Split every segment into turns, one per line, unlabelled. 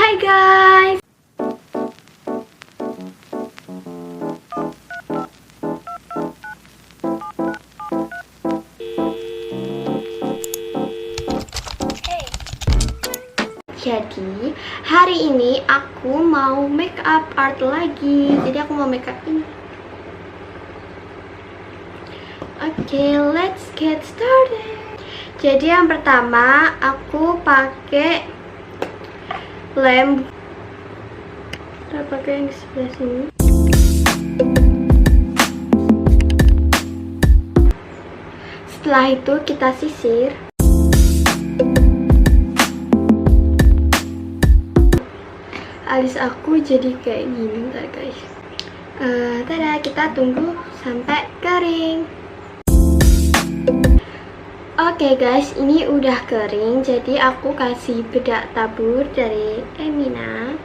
Hai guys. Jadi hari ini aku mau make up art lagi. Jadi aku mau make up ini. Oke, let's get started. Jadi yang pertama aku pakai lem. Kita pakai yang di sebelah sini. Setelah itu kita sisir. Alis aku jadi kayak gini, ntar guys. Tada, kita tunggu sampai kering. Oke guys, ini udah kering. Jadi aku kasih bedak tabur dari Emina.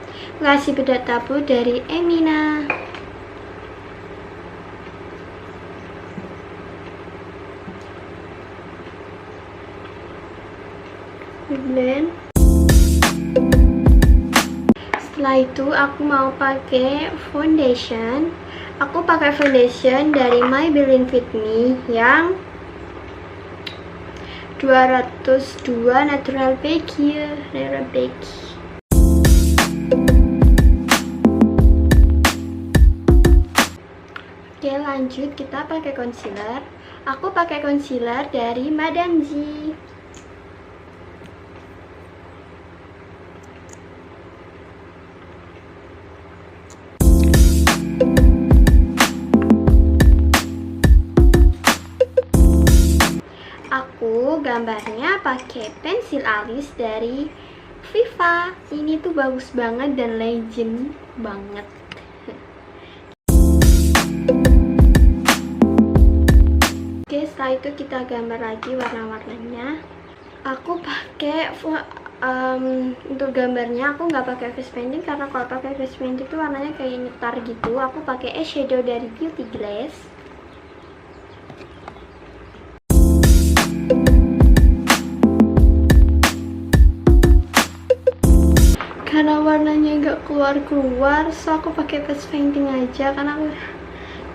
Blend. Setelah itu aku mau pakai foundation. Aku pakai foundation dari Maybelline Fit Me yang 202 Natural Bake. Oke, lanjut kita pakai concealer. Aku pakai concealer dari Madame Z. Aku gambarnya pakai pensil alis dari Viva. Ini tuh bagus banget dan legend banget. Oke, setelah itu kita gambar lagi warna-warnanya. Aku pakai untuk gambarnya aku nggak pakai face painting, karena kalau pakai face painting itu warnanya kayak nyetar gitu. Aku pakai eyeshadow dari Beauty Glass. Karena warnanya nggak keluar, so aku pakai face painting aja karena aku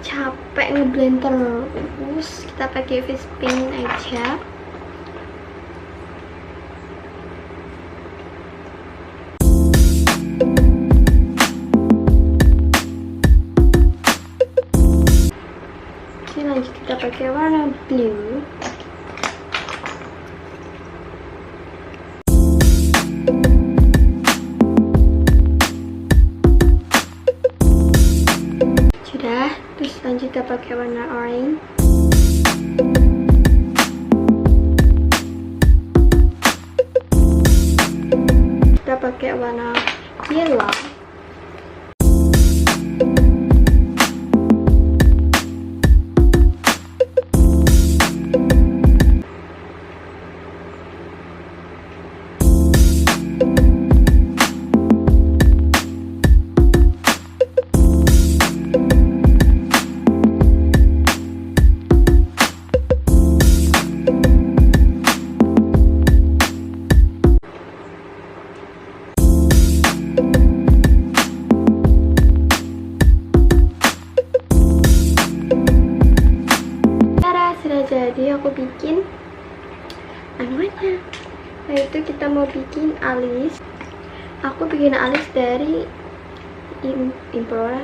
capek ngeblend terus. Kita pakai face paint aja. Oke, lanjut kita pakai warna blue. Terus lanjut kita pakai warna orange. Kita pakai warna yellow. Jadi aku bikin anunya. Nah, itu kita mau bikin alis. Aku bikin alis dari Viva.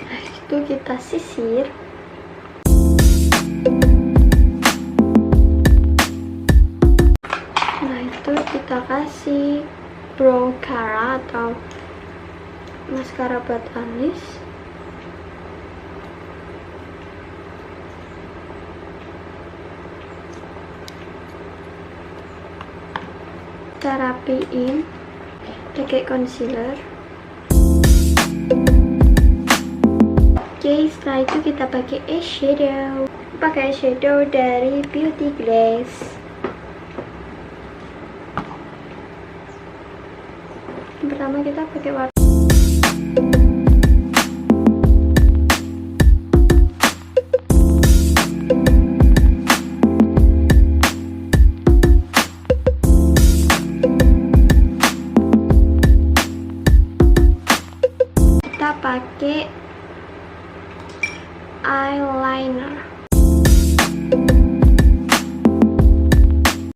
Nah, itu kita sisir. Nah, itu kita kasih brow cara atau maskara buat alis. Kita rapiin pakai concealer. Oke, setelah itu kita pakai eyeshadow. Pakai eyeshadow dari Beauty Glass. Pertama kita pakai warna eyeliner.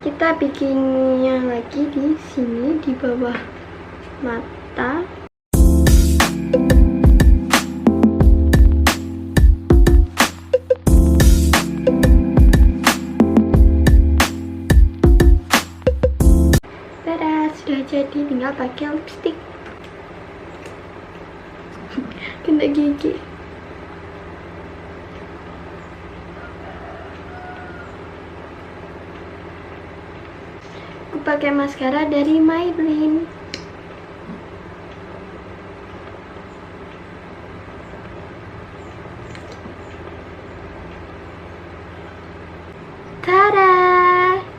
Kita bikinnya lagi di sini, di bawah mata. Sudah jadi, tinggal pakai lipstick. Kena gigi. Aku pakai maskara dari Maybelline. Tada!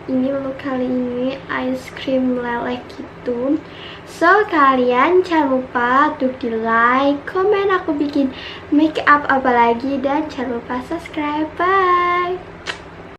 Ini look kali ini ice cream leleh gitu. So kalian jangan lupa untuk di like, komen aku bikin make up apa lagi, dan jangan lupa subscribe. Bye.